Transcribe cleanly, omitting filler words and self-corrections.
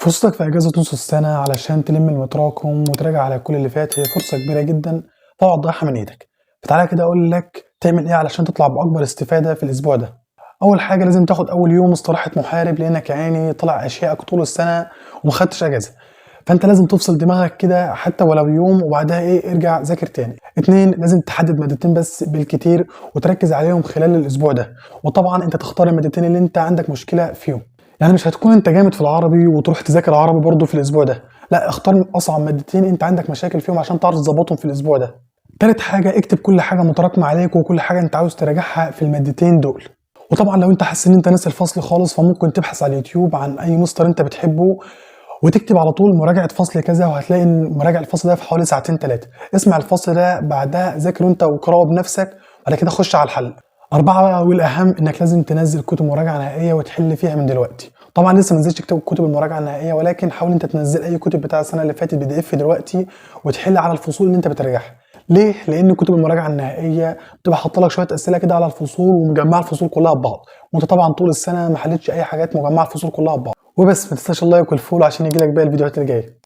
فرصتك في اجازه نص السنه علشان تلم المتراكم وتراجع على كل اللي فات هي فرصه كبيره جدا. تقعد تضيعها من ايدك. فتعالى كده اقول لك تعمل ايه علشان تطلع باكبر استفاده في الاسبوع ده. اول حاجه لازم تاخد اول يوم استراحه محارب لانك يا عيني طلع اشيائك طول السنه ومخدتش اجازه. فانت لازم تفصل دماغك كده حتى ولو يوم وبعدها ارجع ذاكر تاني. اتنين، لازم تحدد مادتين بس بالكتير وتركز عليهم خلال الاسبوع ده. وطبعا انت تختار المادتين اللي انت عندك مشكله فيهم. يعني مش هتكون انت جامد في العربي وتروح تذاكر عربي برضه في الاسبوع ده، لا اختار اصعب مادتين انت عندك مشاكل فيهم عشان تعرف تظبطهم في الاسبوع ده. تالت حاجه، اكتب كل حاجه متراكمه عليك وكل حاجه انت عاوز تراجعها في المادتين دول. وطبعا لو انت حاسس ان انت ناسي الفصل خالص فممكن تبحث على اليوتيوب عن اي مستر انت بتحبه وتكتب على طول مراجعه فصل كذا، وهتلاقي ان مراجع الفصل ده في حوالي ساعتين ثلاثه. اسمع الفصل ده بعدها ذاكره انت واقراه بنفسك، بعد كده خش على الحل. أربعة بقى والأهم إنك لازم تنزل كتب مراجعة نهائية وتحل فيها من دلوقتي. طبعا لسه ما نزلتش كتب المراجعة النهائية، ولكن حاول أنت تنزل أي كتب بتاع السنة اللي فاتت PDF دلوقتي وتحل على الفصول اللي أنت بتراجعها. ليه؟ لأن كتب المراجعة النهائية بتبقى حاطة لك شوية أسئلة كده على الفصول ومجمعة الفصول كلها ببعض، وأنت طبعا طول السنة ما حلتش أي حاجات مجمعة الفصول كلها ببعض. وبس ما تنساش اللايك والفولو عشان يجيلك باقي الفيديوهات اللي جاية.